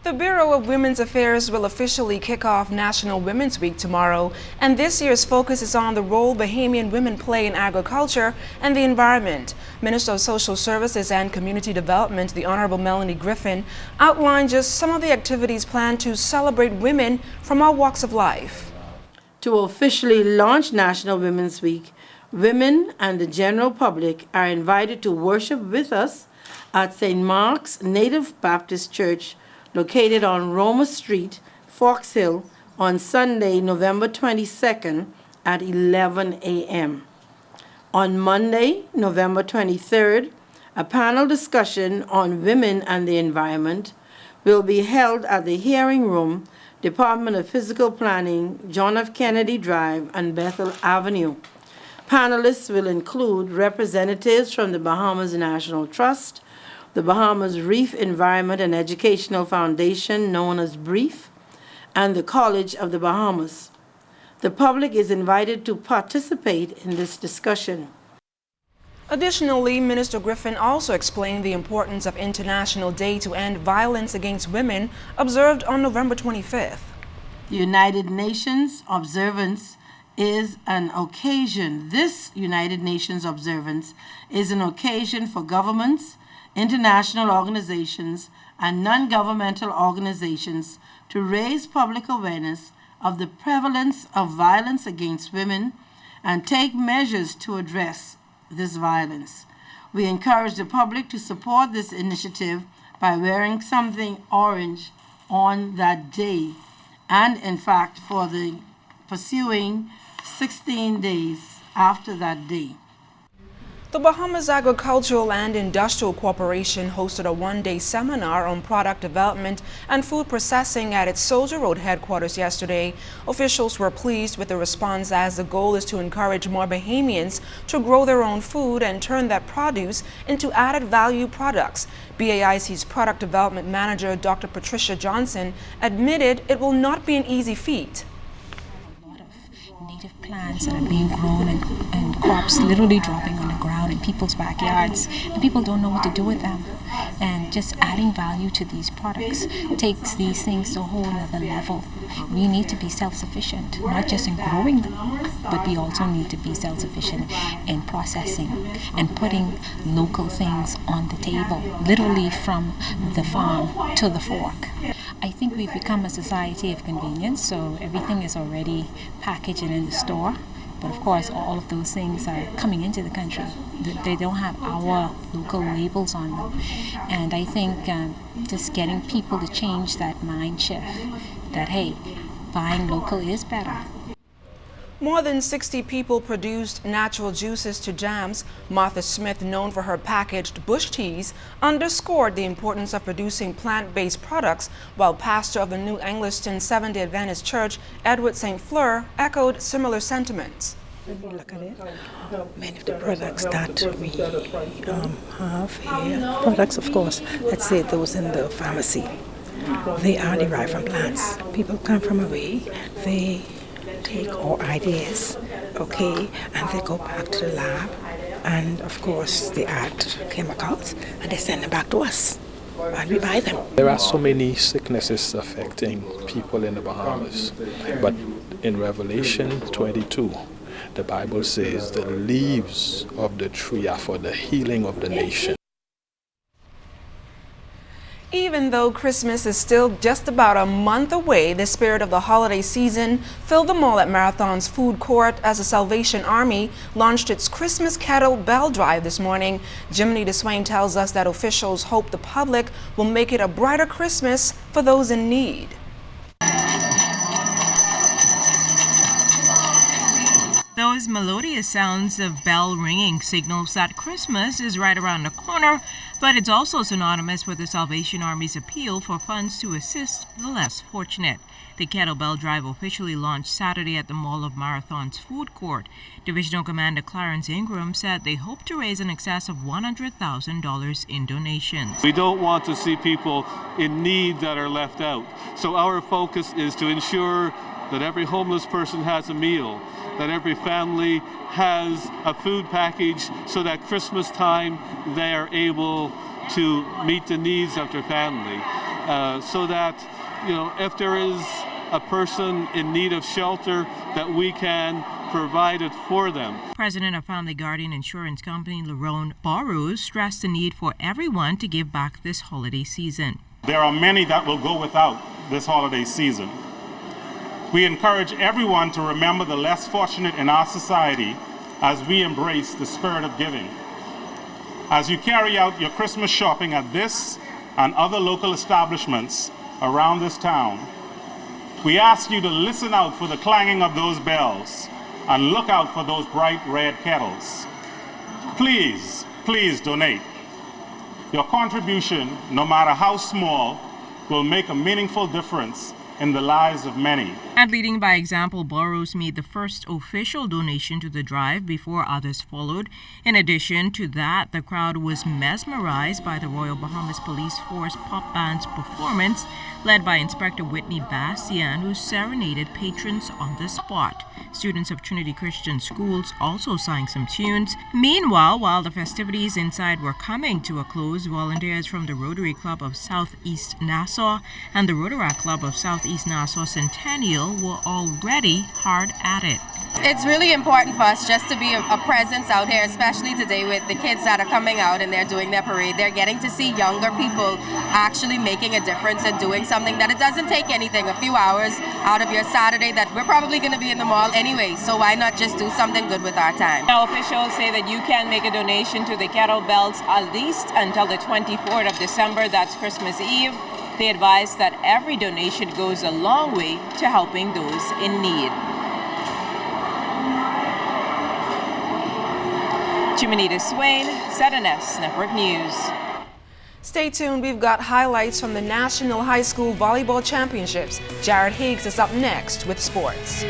The Bureau of Women's Affairs will officially kick off National Women's Week tomorrow, and this year's focus is on the role Bahamian women play in agriculture and the environment. Minister of Social Services and Community Development, the Honorable Melanie Griffin, outlined just some of the activities planned to celebrate women from all walks of life. To officially launch National Women's Week, women and the general public are invited to worship with us at St. Mark's Native Baptist Church, located on Roma Street, Fox Hill, on Sunday, November 22nd at 11 a.m. On Monday, November 23rd, a panel discussion on women and the environment will be held at the Hearing Room, Department of Physical Planning, John F. Kennedy Drive and Bethel Avenue. Panelists will include representatives from the Bahamas National Trust, the Bahamas Reef Environment and Educational Foundation, known as BREEF, and the College of the Bahamas. The public is invited to participate in this discussion. Additionally, Minister Griffin also explained the importance of International Day to End Violence Against Women, observed on November 25th. The United Nations observance is an occasion. This United Nations observance is an occasion for governments, international organizations, and non-governmental organizations to raise public awareness of the prevalence of violence against women and take measures to address this violence. We encourage the public to support this initiative by wearing something orange on that day, and in fact for the pursuing 16 days after that day. The Bahamas Agricultural and Industrial Corporation hosted a one-day seminar on product development and food processing at its Soldier Road headquarters yesterday. Officials were pleased with the response, as the goal is to encourage more Bahamians to grow their own food and turn that produce into added value products. BAIC's Product Development Manager, Dr. Patricia Johnson, admitted it will not be an easy feat. Native plants that are being grown and crops literally dropping on the ground in people's backyards, and people don't know what to do with them. And just adding value to these products takes these things to a whole other level. We need to be self-sufficient, not just in growing them, but we also need to be self-sufficient in processing and putting local things on the table, literally from the farm to the fork. I think we've become a society of convenience, so everything is already packaged and in the store. But of course, all of those things are coming into the country. They don't have our local labels on them. And I think just getting people to change that mind shift that, hey, buying local is better. More than 60 people produced natural juices to jams. Martha Smith, known for her packaged bush teas, underscored the importance of producing plant-based products, while pastor of the New Angliston Seventh-day Adventist Church, Edward St. Fleur, echoed similar sentiments. When we look at it, many of the products that we have here, products of course, let's say those in the pharmacy, they are derived from plants. People come from away, they take our ideas, okay, and they go back to the lab, and of course they add chemicals, and they send them back to us, and we buy them. There are so many sicknesses affecting people in the Bahamas, but in Revelation 22, the Bible says the leaves of the tree are for the healing of the nation. Even though Christmas is still just about a month away, the spirit of the holiday season filled the mall at Marathon's food court as the Salvation Army launched its Christmas Kettle Bell Drive this morning. Jiminy DeSwain tells us that officials hope the public will make it a brighter Christmas for those in need. Those melodious sounds of bell ringing signals that Christmas is right around the corner, but it's also synonymous with the Salvation Army's appeal for funds to assist the less fortunate. The Kettle Bell Drive officially launched Saturday at the Mall of Marathon's food court. Divisional Commander Clarence Ingram said they hope to raise in excess of $100,000 in donations. We don't want to see people in need that are left out. So our focus is to ensure that every homeless person has a meal, that every family has a food package, so that Christmas time they are able to meet the needs of their family. so that, if there is a person in need of shelter, that we can provide it for them. President of Family Guardian Insurance Company, Lerone Barrows, stressed the need for everyone to give back this holiday season. There are many that will go without this holiday season. We encourage everyone to remember the less fortunate in our society as we embrace the spirit of giving. As you carry out your Christmas shopping at this and other local establishments around this town, we ask you to listen out for the clanging of those bells and look out for those bright red kettles. Please, please donate. Your contribution, no matter how small, will make a meaningful difference in the lives of many. And leading by example, Burroughs made the first official donation to the drive before others followed. In addition to that, the crowd was mesmerized by the Royal Bahamas Police Force Pop Band's performance, led by Inspector Whitney Bastian, who serenaded patrons on the spot. Students of Trinity Christian Schools also sang some tunes. Meanwhile, while the festivities inside were coming to a close, volunteers from the Rotary Club of Southeast Nassau and the Rotaract Club of Southeast Nassau Centennial were already hard at it. It's really important for us just to be a presence out here, especially today with the kids that are coming out and they're doing their parade. They're getting to see younger people actually making a difference and doing something that it doesn't take anything, a few hours out of your Saturday that we're probably going to be in the mall anyway, so why not just do something good with our time? Now, officials say that you can make a donation to the Kettle Bells at least until the 24th of December, that's Christmas Eve. They advise that every donation goes a long way to helping those in need. Chimanita Swain, ZNS Network News. Stay tuned, we've got highlights from the National High School Volleyball Championships. Jared Higgs is up next with sports.